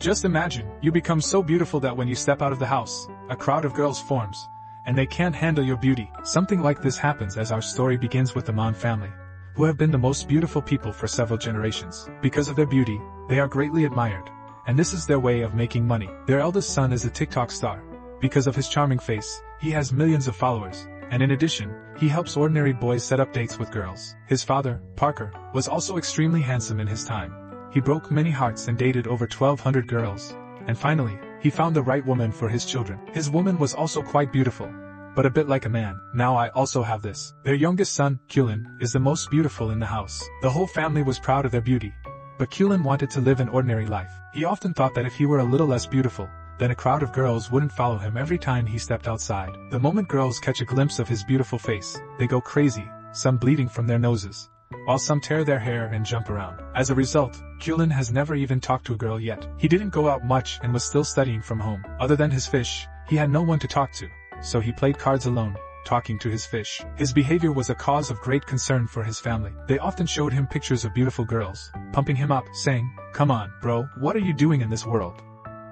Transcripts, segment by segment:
Just imagine, you become so beautiful that when you step out of the house, a crowd of girls forms, and they can't handle your beauty. Something like this happens as our story begins with the Mon family, who have been the most beautiful people for several generations. Because of their beauty, they are greatly admired, and this is their way of making money. Their eldest son is a TikTok star. Because of his charming face, he has millions of followers, and in addition, he helps ordinary boys set up dates with girls. His father, Parker, was also extremely handsome in his time. He broke many hearts and dated over 1,200 girls, and finally, he found the right woman for his children. His woman was also quite beautiful, but a bit like a man. Now I also have this. Their youngest son, Cullen, is the most beautiful in the house. The whole family was proud of their beauty, but Cullen wanted to live an ordinary life. He often thought that if he were a little less beautiful, then a crowd of girls wouldn't follow him every time he stepped outside. The moment girls catch a glimpse of his beautiful face, they go crazy, some bleeding from their noses, while some tear their hair and jump around. As a result, Cullen has never even talked to a girl yet. He didn't go out much and was still studying from home. Other than his fish, he had no one to talk to, so he played cards alone, talking to his fish. His behavior was a cause of great concern for his family. They often showed him pictures of beautiful girls, pumping him up, saying, "Come on, bro, what are you doing in this world?"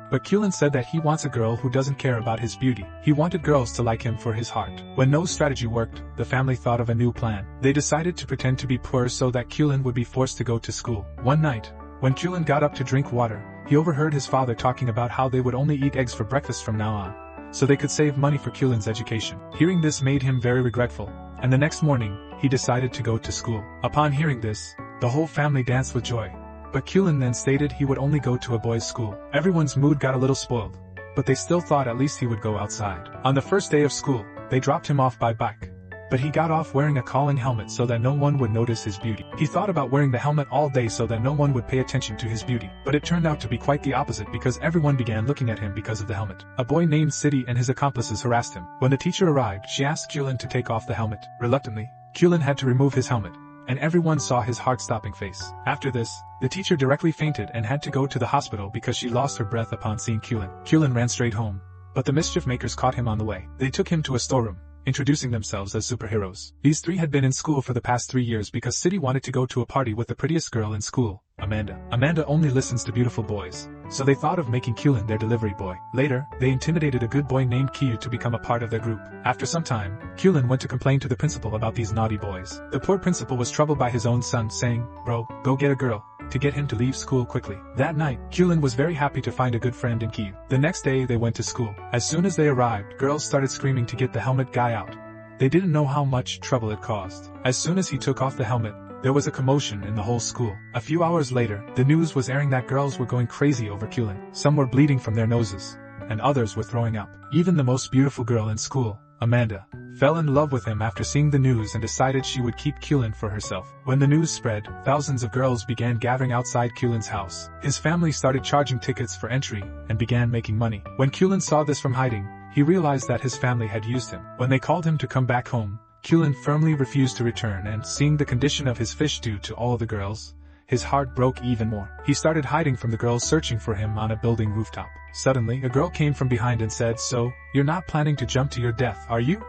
But Cullen said that he wants a girl who doesn't care about his beauty. He wanted girls to like him for his heart. When no strategy worked, the family thought of a new plan. They decided to pretend to be poor so that Cullen would be forced to go to school. One night, when Cullen got up to drink water, he overheard his father talking about how they would only eat eggs for breakfast from now on, so they could save money for Cullen's education. Hearing this made him very regretful, and the next morning, he decided to go to school. Upon hearing this, the whole family danced with joy. But Cullen then stated he would only go to a boys' school. Everyone's mood got a little spoiled, but they still thought at least he would go outside. On the first day of school, they dropped him off by bike, but he got off wearing a calling helmet so that no one would notice his beauty. He thought about wearing the helmet all day so that no one would pay attention to his beauty, but it turned out to be quite the opposite because everyone began looking at him because of the helmet. A boy named City and his accomplices harassed him. When the teacher arrived, she asked Cullen to take off the helmet. Reluctantly, Cullen had to remove his helmet, and everyone saw his heart-stopping face. After this, the teacher directly fainted and had to go to the hospital because she lost her breath upon seeing Cullen. Cullen ran straight home, but the mischief makers caught him on the way. They took him to a storeroom, introducing themselves as superheroes. These three had been in school for the past 3 years because City wanted to go to a party with the prettiest girl in school, Amanda. Amanda only listens to beautiful boys, so they thought of making Cullen their delivery boy. Later, they intimidated a good boy named Kiyu to become a part of their group. After some time, Cullen went to complain to the principal about these naughty boys. The poor principal was troubled by his own son, saying, "Bro, go get a girl," to get him to leave school quickly. That night, Cullen was very happy to find a good friend in Kiyu. The next day they went to school. As soon as they arrived, girls started screaming to get the helmet guy out. They didn't know how much trouble it caused. As soon as he took off the helmet, there was a commotion in the whole school. A few hours later, the news was airing that girls were going crazy over Cullen. Some were bleeding from their noses, and others were throwing up. Even the most beautiful girl in school, Amanda, fell in love with him after seeing the news and decided she would keep Cullen for herself. When the news spread, thousands of girls began gathering outside Cullen's house. His family started charging tickets for entry and began making money. When Cullen saw this from hiding, he realized that his family had used him. When they called him to come back home, Cullen firmly refused to return, and seeing the condition of his fish due to all the girls, his heart broke even more. He started hiding from the girls searching for him on a building rooftop. Suddenly, a girl came from behind and said, "So, you're not planning to jump to your death, are you?"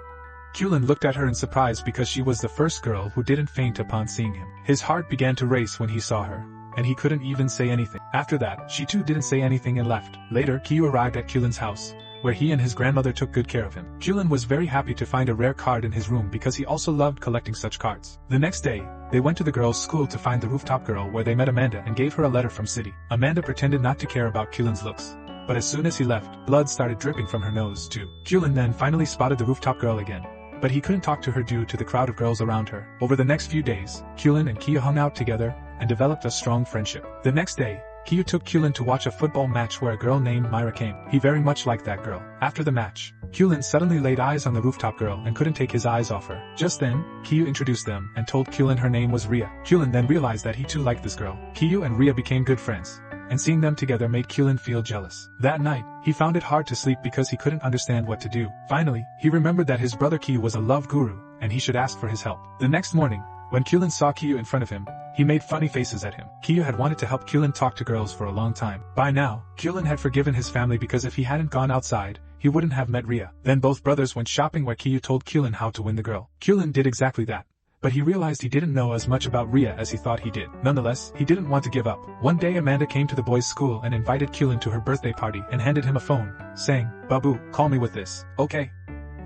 Cullen looked at her in surprise because she was the first girl who didn't faint upon seeing him. His heart began to race when he saw her, and he couldn't even say anything. After that, she too didn't say anything and left. Later, Kiyu arrived at Cullen's house, where he and his grandmother took good care of him. Cullen was very happy to find a rare card in his room because he also loved collecting such cards. The next day, they went to the girls' school to find the rooftop girl where they met Amanda and gave her a letter from City. Amanda pretended not to care about Cullen's looks, but as soon as he left, blood started dripping from her nose too. Cullen then finally spotted the rooftop girl again, but he couldn't talk to her due to the crowd of girls around her. Over the next few days, Cullen and Kiyu hung out together and developed a strong friendship. The next day, Kiyu took Cullen to watch a football match where a girl named Myra came. He very much liked that girl. After the match, Cullen suddenly laid eyes on the rooftop girl and couldn't take his eyes off her. Just then, Kiyu introduced them and told Cullen her name was Ria. Cullen then realized that he too liked this girl. Kiyu and Ria became good friends, and seeing them together made Cullen feel jealous. That night, he found it hard to sleep because he couldn't understand what to do. Finally, he remembered that his brother Kiyu was a love guru, and he should ask for his help. The next morning, when Cullen saw Kiyu in front of him, he made funny faces at him. Kiyu had wanted to help Cullen talk to girls for a long time. By now, Cullen had forgiven his family because if he hadn't gone outside, he wouldn't have met Ria. Then both brothers went shopping where Kiyu told Cullen how to win the girl. Cullen did exactly that. but he realized he didn't know as much about Rhea as he thought he did. Nonetheless, he didn't want to give up. One day Amanda came to the boys' school and invited Kyulin to her birthday party and handed him a phone, saying, "Babu, call me with this, okay?"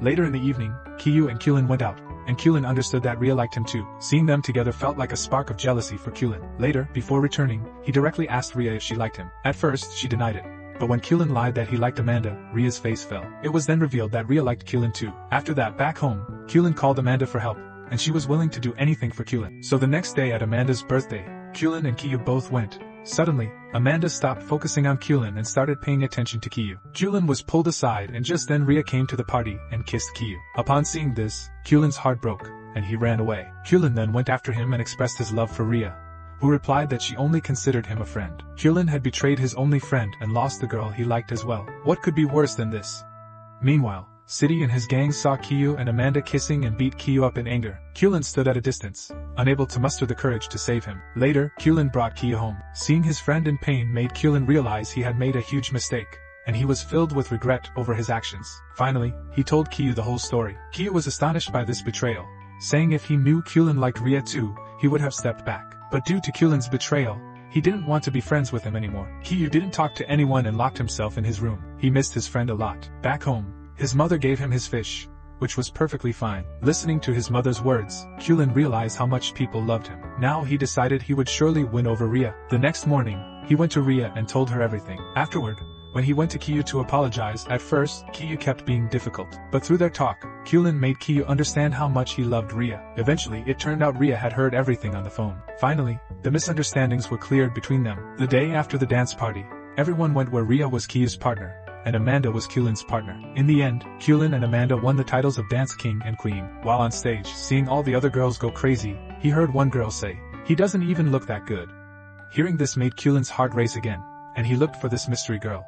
Later in the evening, Kyu and Kyulin went out, and Kyulin understood that Rhea liked him too. Seeing them together felt like a spark of jealousy for Kyulin. Later, before returning, he directly asked Rhea if she liked him. At first, she denied it. But when Kyulin lied that he liked Amanda, Rhea's face fell. It was then revealed that Rhea liked Kyulin too. After that, back home, Kyulin called Amanda for help, and she was willing to do anything for Kyulin. So the next day at Amanda's birthday, Kyulin and Kyu both went. Suddenly, Amanda stopped focusing on Kyulin and started paying attention to Kyu. Kyulin was pulled aside, and just then Rhea came to the party and kissed Kyu. Upon seeing this, Kyulin's heart broke, and he ran away. Kyulin then went after him and expressed his love for Rhea, who replied that she only considered him a friend. Kyulin had betrayed his only friend and lost the girl he liked as well. What could be worse than this? Meanwhile, City and his gang saw Kyu and Amanda kissing and beat Kyu up in anger. Kyulin stood at a distance, unable to muster the courage to save him. Later, Kyulin brought Kyu home. Seeing his friend in pain made Kyulin realize he had made a huge mistake, and he was filled with regret over his actions. Finally, he told Kyu the whole story. Kyu was astonished by this betrayal, saying if he knew Kyulin liked Rhea too, he would have stepped back. But due to Kyulin's betrayal, he didn't want to be friends with him anymore. Kyu didn't talk to anyone and locked himself in his room. He missed his friend a lot. Back home, his mother gave him his fish, which was perfectly fine. Listening to his mother's words, Kyulin realized how much people loved him. Now he decided he would surely win over Rhea. The next morning, he went to Rhea and told her everything. Afterward, when he went to Kyu to apologize, at first, Kyu kept being difficult. But through their talk, Kyulin made Kyu understand how much he loved Rhea. Eventually, it turned out Rhea had heard everything on the phone. Finally, the misunderstandings were cleared between them. The day after the dance party, everyone went where Rhea was Kyu's partner, and Amanda was Kyulin's partner. In the end, Kyulin and Amanda won the titles of Dance King and Queen. While on stage, seeing all the other girls go crazy, he heard one girl say, "He doesn't even look that good." Hearing this made Kyulin's heart race again, and he looked for this mystery girl.